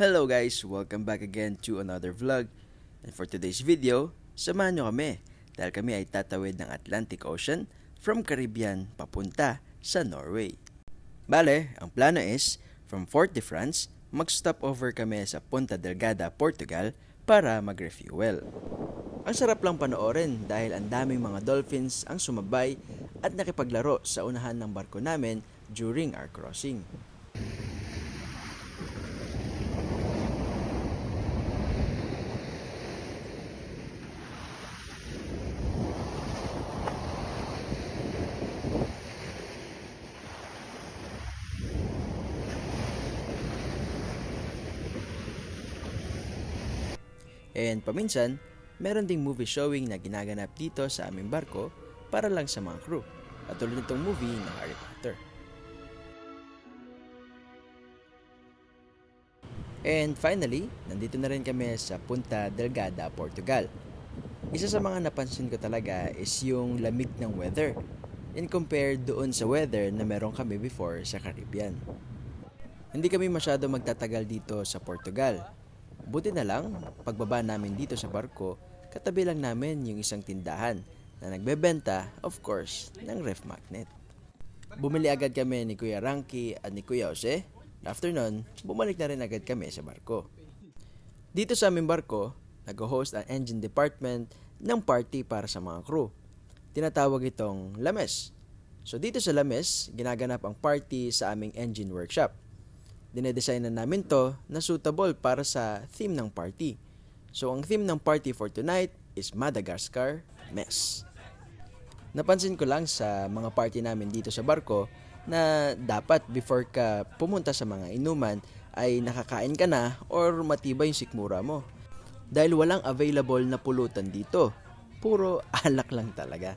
Hello guys! Welcome back again to another vlog. And for today's video, samahan nyo kami dahil kami ay tatawid ng Atlantic Ocean from Caribbean papunta sa Norway. Bale, ang plano is, from Fort de France, mag-stop over kami sa Punta Delgada, Portugal para mag-refuel. Ang sarap lang panoorin dahil ang daming mga dolphins ang sumabay at nakipaglaro sa unahan ng barko namin during our crossing. And paminsan, meron ding movie showing na ginaganap dito sa aming barko para lang sa mga crew, at tulad nitong movie ng Harry Potter. And finally, nandito na rin kami sa Punta Delgada, Portugal. Isa sa mga napansin ko talaga is yung lamig ng weather in compared doon sa weather na meron kami before sa Caribbean. Hindi kami masyado magtatagal dito sa Portugal. Buti na lang, pagbaba namin dito sa barko, katabi lang namin yung isang tindahan na nagbebenta, of course, ng ref magnet. Bumili agad kami ni Kuya Ranky at ni Kuya Jose. After nun, bumalik na rin agad kami sa barko. Dito sa aming barko, nag-host ang engine department ng party para sa mga crew. Tinatawag itong Lames. So dito sa Lames, ginaganap ang party sa aming engine workshop. Dinedesign na namin to na suitable para sa theme ng party. So ang theme ng party for tonight is Madagascar Mess. Napansin ko lang sa mga party namin dito sa barko na dapat before ka pumunta sa mga inuman ay nakakain ka na or matibay yung sikmura mo. Dahil walang available na pulutan dito. Puro alak lang talaga.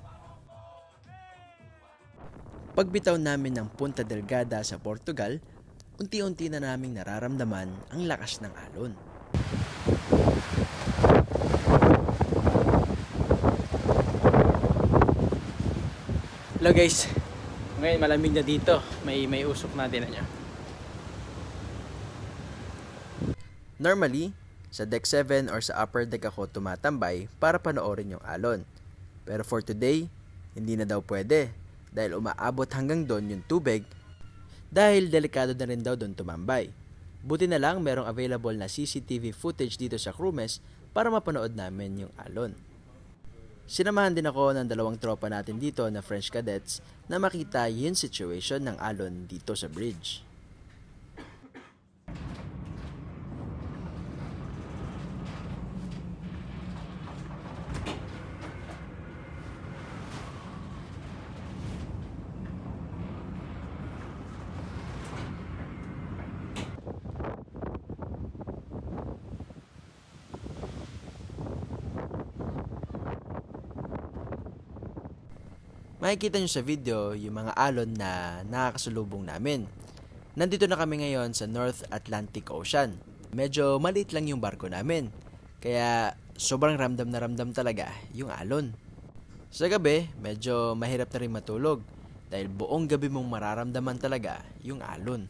Pagbitaw namin ng Punta Delgada sa Portugal, unti-unti na naming nararamdaman ang lakas ng alon. Hello guys, ngayon malamig na dito, may usok na din niya. Normally, sa deck 7 or sa upper deck ako tumatambay para panoorin yung alon. Pero for today, hindi na daw pwede dahil umaabot hanggang doon yung tubig. Dahil delikado na rin daw doon tumambay. Buti na lang merong available na CCTV footage dito sa crewmess para mapanood namin yung alon. Sinamahan din ako ng dalawang tropa natin dito na French cadets na makita yung situation ng alon dito sa bridge. Makikita nyo sa video yung mga alon na nakakasalubong namin. Nandito na kami ngayon sa North Atlantic Ocean. Medyo maliit lang yung barko namin, kaya sobrang ramdam na ramdam talaga yung alon. Sa gabi, medyo mahirap na rin matulog dahil buong gabi mong mararamdaman talaga yung alon.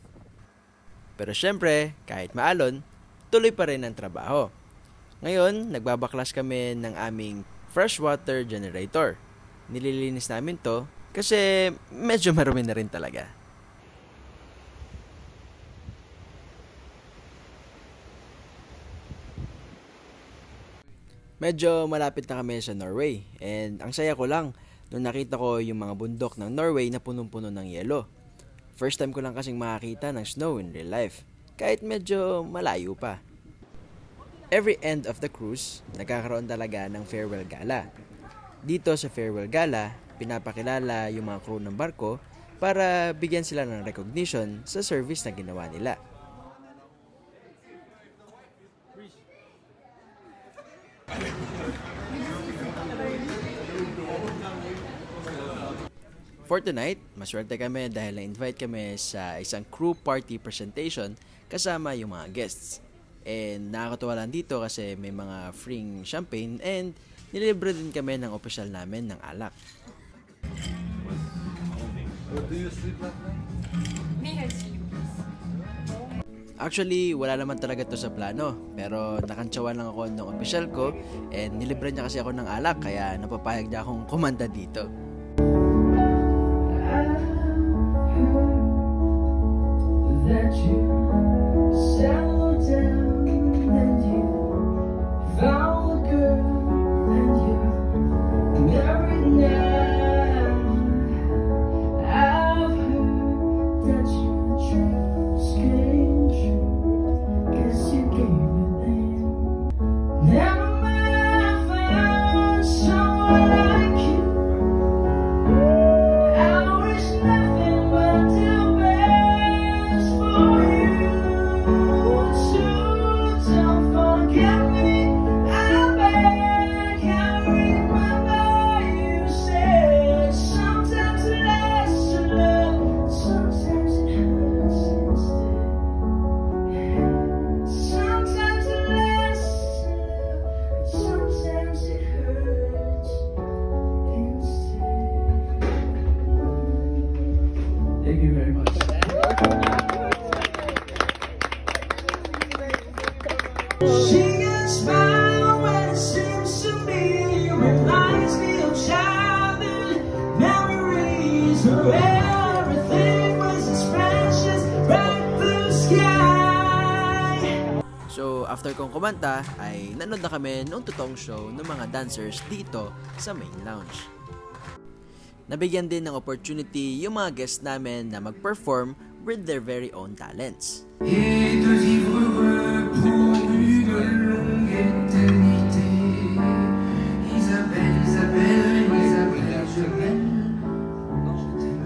Pero syempre, kahit maalon, tuloy pa rin ang trabaho. Ngayon, nagbabaklas kami ng aming freshwater generator. Nililinis namin to kasi medyo marumi na rin talaga. Medyo malapit na kami sa Norway and ang saya ko lang nung nakita ko yung mga bundok ng Norway na punong-puno ng yelo. First time ko lang kasing makakita ng snow in real life, kahit medyo malayo pa. Every end of the cruise, nagkakaroon talaga ng farewell gala. Dito sa farewell gala, pinapakilala yung mga crew ng barko para bigyan sila ng recognition sa service na ginawa nila. For tonight, maswerte kami dahil na-invite kami sa isang crew party presentation kasama yung mga guests. And nakakatuwa lang dito kasi may mga free champagne and nilibre din kami ng opisyal namin ng alak. Do you sleep last night? Me, I sleep. Actually, wala naman talaga to sa plano. Pero nakantsawan lang ako ng official ko and nilibre niya kasi ako ng alak kaya napapayag niya akong kumanta dito. That you settled down and you found a girl and you're married now. I've heard that your dreams came true. Guess you gave it then. Never mind, I found someone like you. I wish nothing but the best for you. So don't forget me, I beg. I remember you said sometimes it lasts to love, sometimes it hurts instead. Sometimes it lasts to love, sometimes it hurts instead. Thank you very much. She can smile when it seems to me reminds me of childhood memories where everything was as precious bright blue sky. So, after kong kumanta, ay nanood na kami noong totoong show ng mga dancers dito sa main lounge. Nabigyan din ng opportunity yung mga guests namin na mag-perform with their very own talents. Et de vivre heureux pour une longue éternité. Isabelle, Isabelle, Isabelle, je m'aime. Je t'aime.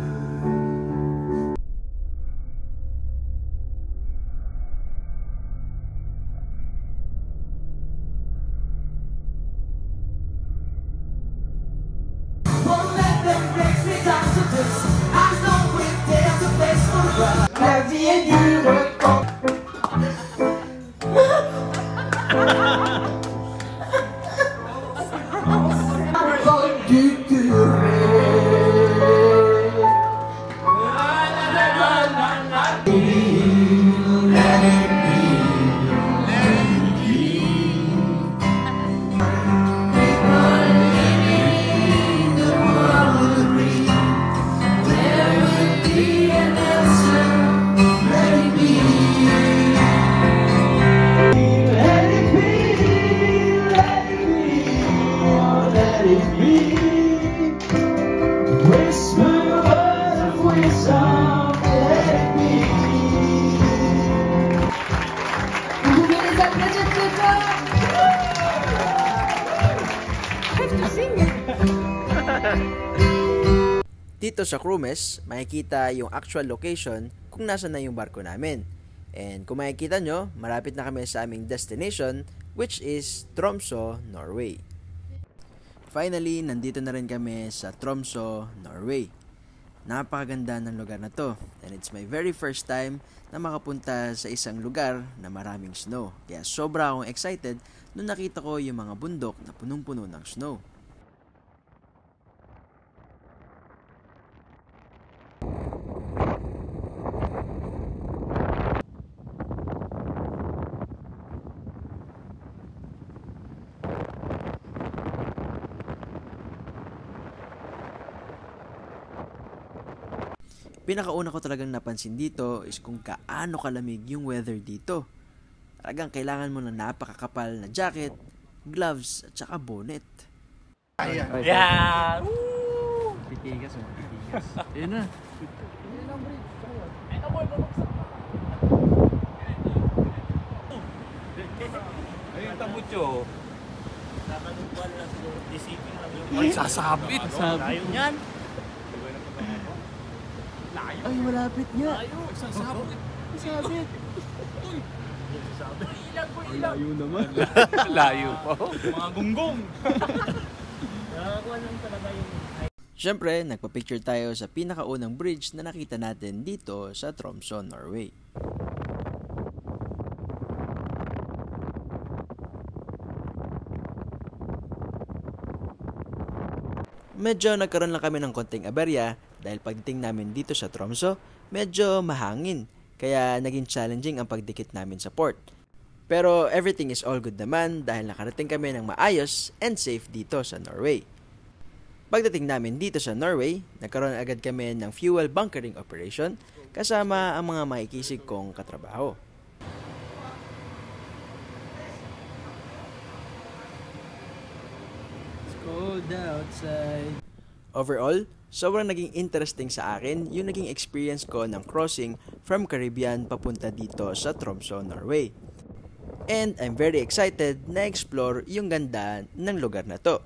Won't let them break me down to this. I know it, there's a place for us. La vie est dure. Dito sa Crewmes, makikita yung actual location kung nasa na yung barko namin. And kung makikita nyo, malapit na kami sa aming destination, which is Tromsø, Norway. Finally, nandito na rin kami sa Tromsø, Norway. Napakaganda ng lugar na to, and it's my very first time na makapunta sa isang lugar na maraming snow. Kaya sobra akong excited nung nakita ko yung mga bundok na punong-puno ng snow. Pinakauna ko talagang napansin dito is kung kaano kalamig yung weather dito. Talagang kailangan mo ng napakakapal na jacket, gloves, at saka bonnet. Yeah! Titigas o, titigas. Ayun na. Ayun, tabutyo. Ay, sasabit. Layo niyan. Ay, malapit nga. Sasabit. Sasabit. Layo naman. Layo pa. Mga gunggong. Siyempre, nagpa-picture tayo sa pinakaunang bridge na nakita natin dito sa Tromsø, Norway. Medyo nagkaroon lang kami ng konting aberya dahil pagdating namin dito sa Tromsø, medyo mahangin. kaya naging challenging ang pagdikit namin sa port. Pero everything is all good naman dahil nakarating kami ng maayos and safe dito sa Norway. Pagdating namin dito sa Norway, nagkaroon agad kami ng fuel bunkering operation kasama ang mga makikisig kong katrabaho. It's cold outside. Overall, sobrang naging interesting sa akin yung naging experience ko ng crossing from Caribbean papunta dito sa Tromsø, Norway. And I'm very excited na explore yung ganda ng lugar na to.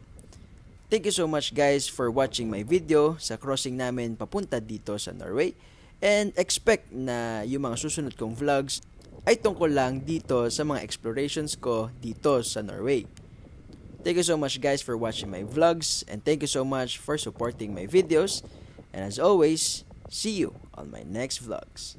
Thank you so much guys for watching my video sa crossing namin papunta dito sa Norway. And expect na yung mga susunod kong vlogs ay tungkol lang dito sa mga explorations ko dito sa Norway. Thank you so much guys for watching my vlogs and thank you so much for supporting my videos. And as always, see you on my next vlogs.